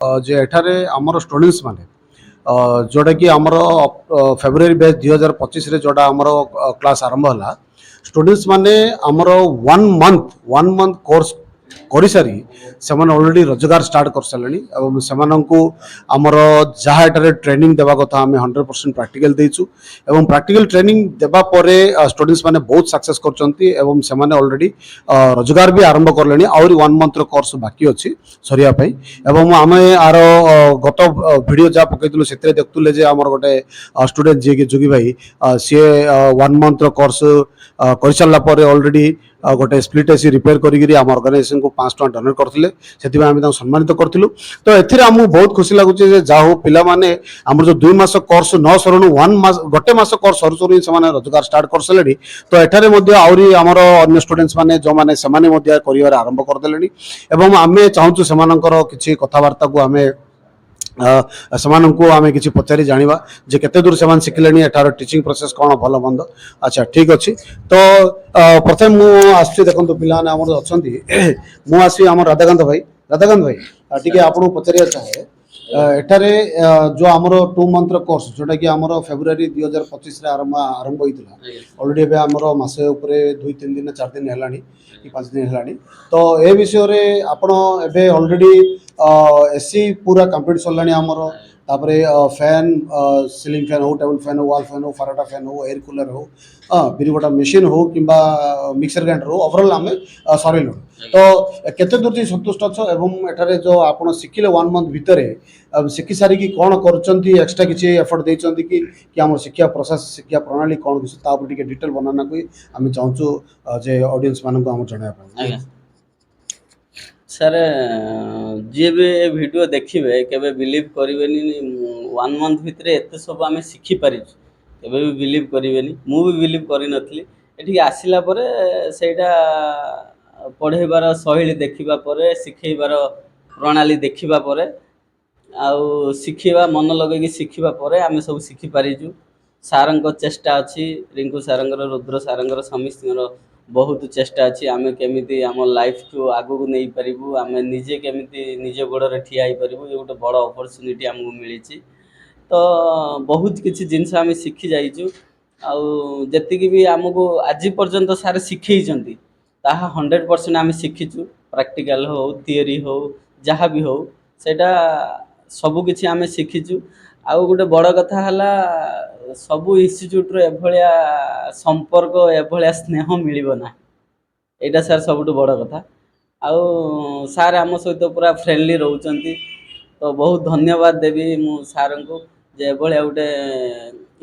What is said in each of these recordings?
जे एठारे आमर स्टूडेंट्स माने जोटा कि आमर फेब्रुआरी बैच 2025 रे जोटा आमर क्लास आरंभ होला स्टूडेंट्स माने आमर 1 मंथ कोर्स कर सारी से ऑलरेडी रोजगार स्टार्ट कर सारे से आमर जहाँ एटारे ट्रेनिंग देवा कथा आम 100% प्रैक्टिकल देचु एवं प्रैक्टिकल ट्रेनिंग देवा परे स्टूडेंट्स माने बहुत सक्सेस करचंती एवं से ऑलरेडी रोजगार भी आरंभ करले आउरी 1 मंथ कोर्स बाकी अच्छी सरिया पई एवं आम आर गत वीडियो जहाँ पकईलु से देखुले जे आमर गोटे स्टूडेंट जी के जोगी भाई सी 1 मंथ कोर्स कर सारापर ऑलरेडी गोटे स्प्लिट एसी रिपेयर करी आम ऑर्गेनाइजेशन को 5 टका डोनेट करते से सम्मानित करूँ तो एथिरे आमको बहुत खुशी लगुच जहाँ हो पिला माने आम जो 2 मास कोर्स न सरणु 1 मास गोटे मास कोर्स सरू सरू से रोजगार स्टार्ट कर सारे तो एठारे आउरी आमर अन्य स्टूडेंट्स माने जो माने कर आरंभ करदे एवं आम चाहूँ से किसी कथबार्ता को आम आम कि पचारि जाना जे केते दूर से शिखिले एठार टीचिंग प्रोसेस कौन भल मंद अच्छा ठीक अच्छे तो प्रथम मुझे देखो पिला मुझे आम राधाकांत भाई टी आपको पचार चाहे एठारे जो आमर 2 मंथ कोर्स जोटा कि आमर फेब्रुआरी 2025 आरंभ होता ऑलरेडी आमर मसे 2-3 दिन 4 दिन है कि 5 दिन है तो ए विषय आपण एबे ऑलरेडी एसी पूरा कंप्लीट सरला आमर तापर फैन सीलिंग फैन हो टेबल फैन हो वाल फैन हो फाराटा फैन हो एयर कूलर हो बिरिगोटा मेसीन हो कि मिक्सर ग्राइंडर हो ओवरऑल आम सरलु तो केते दूर संतुष्ट अच्छ एवं एठारे जो आप शिखिले 1 मंथ भितर शिखि सारिकी कौन कर एक्सट्रा किसी एफर्ट देती कि आम शिक्षा प्रोसेस शिक्षा प्रणाली कौन किसी डिटेल बनाना को आम चाहूँ जे ऑडियंस मान को जनवाई सर जी भी वीडियो देखिए केबे बिलीव करेनि 1 मंथ भितर एत सब आम शिखिपारी केबे भी बिलीव करेनि मु भी बिलीव करी नथली एठी आसिला परे सेटा पढ़ेबार शैली देखिबा परे शिखेबार प्रणाली देखिबा परे आउ शिखिबा मन लगे शिखिबा परे आम सब शिखि पारिजु सारंक चेष्टा अच्छी रिंकू सारंगर रुद्र सारंगर समिस्तर बहुत चेष्टा अच्छी आम केमी आम लाइफ को आगू को नहीं पारिबु आम निजे केमी निज गोड़े ठिया हो पारिबु ये गोटे बड़ अपरच्युनिटी आमको मिली तो बहुत किसी जिनस आम शिखि जाइचु आउ जेतिकी भी आमको आज पर्यंत सार शिखैचंती ताहा 100% आम शिखिचु प्रैक्टिकल हो थियरी हो जहाँ भी हो सेटा सबू किछि आम शिखिचु आउ गोटे बड़ कथा हला सबू इन्स्टिट्यूट रो एभलिया संपर्क एभलिया स्नेह मिलिबो ना एटा सर सबुठ बड़ कथा आउ सार आम सहित पूरा फ्रेंडली रहउचंती तो बहुत धन्यवाद देवी मु सार को जे एभलिया गोटे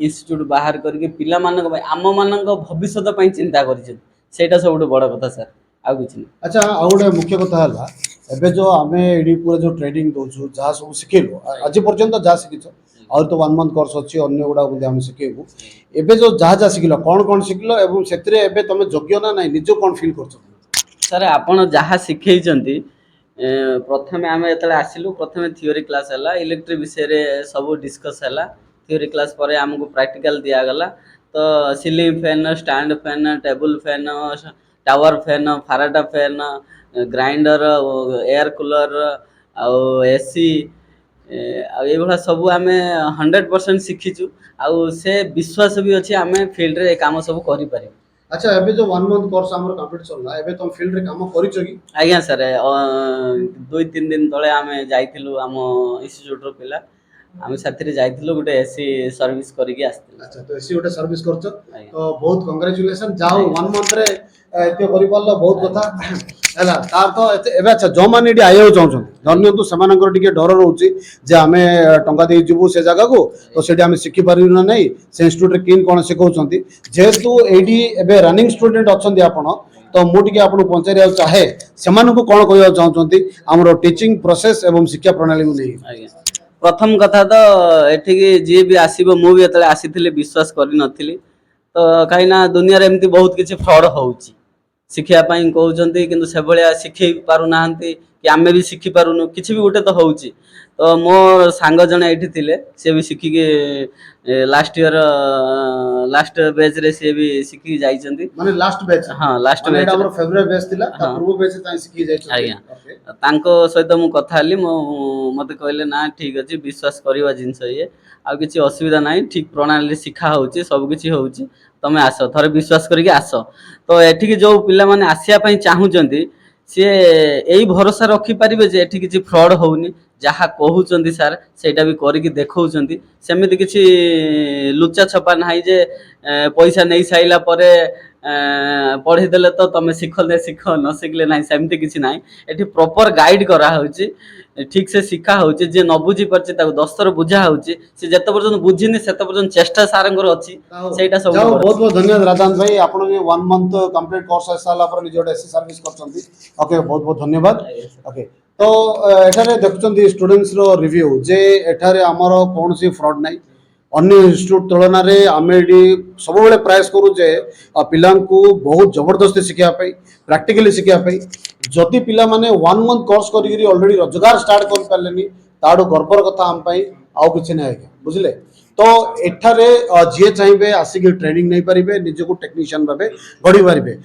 इन्स्टिट्यूट बाहर करके पिला मानक आम मानक भविष्य पई चिंता करिसें सेटा सबुठ बड़ कथा सर आ किछि अच्छा आउ गोटे मुख्य कथा है एबे जो आम ये पूरा जो ट्रेनिंग दौचु जहाँ सब शिखेलु आज पर्यंत जहाँ शिखिच और तो 1 मंथ कोर्स अच्छी अन्य गुड़ा आम शिखेबू एबे जो जहाँ जहाँ शिखिल कौन कौन शिखिल एवं से तुम योग्य ना नहीं निज कौन फिल कर सर आपण जहाँ शिखेइचंती प्रथम आम जो आसिलु प्रथम थियोरी क्लास है इलेक्ट्रिक विषय सब डिस्कस है थियोरी क्लास पर आमको प्रैक्टिकल दिगला तो ceiling fan stand fan table fan tower fan फाराटा फैन ग्राइंडर एयर कूलर आउ एसी ये सब आम 100% शिखीचु आउ से विश्वास भी अच्छे आम फील्ड रे काम सब करि पारे। अच्छा एबे जो 1 मंथ कोर्स हमर कंप्लीट चलला एबे तुम फील्ड रे काम करिचो कि आज्ञा सर 2-3 दिन तले आम जाइथिलु आम इंस्टीट्यूट रो पिला आम साथी जाइथिलु गोटे एसी सर्विस करके आस्थिलु। अच्छा तो एसी गोटे सर्विस करचो तो बहुत कांग्रेचुलेशन जाओ 1 मंथ रे एते करि पारलो बहुत कथा हैला तार तो एबे अच्छा जो माने एडी आइयो चाहछन धन्य तो समानकर टिके डर रहउची जे आमे टंका दे जिवु से जगह को तो सेठी आमे शिखि पारिनु ना नहीं से इंस्टीट्यूट रे किन कोन सिखौछंती जेतु एडी एबे रनिंग स्टूडेंट अछंती आपण तो मुझे आपको पचार चाहे से कौन कह चाहते आम टीचिंग प्रोसेस एवं शिक्षा प्रणाली को नहीं प्रथम कथा तो एठिकी जी भी आसो मुझे जो आसी विश्वास करी तो कहीं दुनिया एमती बहुत किसी फ्रड हो शिखापी कहते कि से भाया शिखे पारना कि आमे भी शिखि पारुनु किछि भी गोटे तो होउची तो मो सांग जने एठी थिले से भी शिखि के लास्ट ईयर लास्ट बैच रे से भी शिखि जाइछन्ती माने लास्ट बैच हाँ लास्ट माने बैच एटा हमर फेब्रुआरी बैच थिला ता हाँ। पूर्व बैच ताई सिखि जाय छथि आज्ञा ओके तांको सहित मु कथा हली मते कहले ना ठीक अछि विश्वास करबा जिंस ये आ किछि असुविधा नाही ठीक प्रणाली शिखा होउची सब किछि होउची तमे आस थरे विश्वास करके आस तो एठी कि जो पिला माने आसिया पई चाहुचंती से एई भरोसा रखी परिबे जे एठी किछि फ्रॉड होउनी जहा कहउचंती सर सेटा भी करिकि देखौचंती सेमिति किछि लुच्चा छपा नाही जे पैसा नै साइला परे पढ़ी देले तो तमे शिखले शिख न शिखले नाही सेमिति किछि नाही एठी प्रॉपर गाइड करा होउची ठीक से शिखा होउची जे न बुझी परची ताको 10 थर बुझा होउची से जते पर्यंत बुझिनी सेते पर्यंत चेष्टा सारंगर अछि सेटा सब जाओ बहुत बहुत धन्यवाद राधांत भाई आपण के 1 मंथ कंप्लीट कोर्स साला पर निजोड एससी सर्विस करचंती ओके बहुत बहुत धन्यवाद ओके तो एठारे देखुचंती स्टूडेंट्स रो रिव्यू जे एठारे हमरो कोनसी फ्रॉड नाही अन्य इंस्टीट्यूट तुलना रे आमे एडी सब बेले प्रयास करू जे पिलांकु बहुत जबरदस्ती शिखिया पई प्रैक्टिकली शिखिया पई जदि पिला माने 1 मंथ कोर्स करी ऑलरेडी रोजगार स्टार्ट कर पालेनी ताडो गर्वर कथा हम पई आउ किछि नै आज्ञा बुझले तो एठारे जे चाहिए आसिक ट्रेनिंग नहीं पारे निजको टेक्नीशियन भावे गढ़ी पारे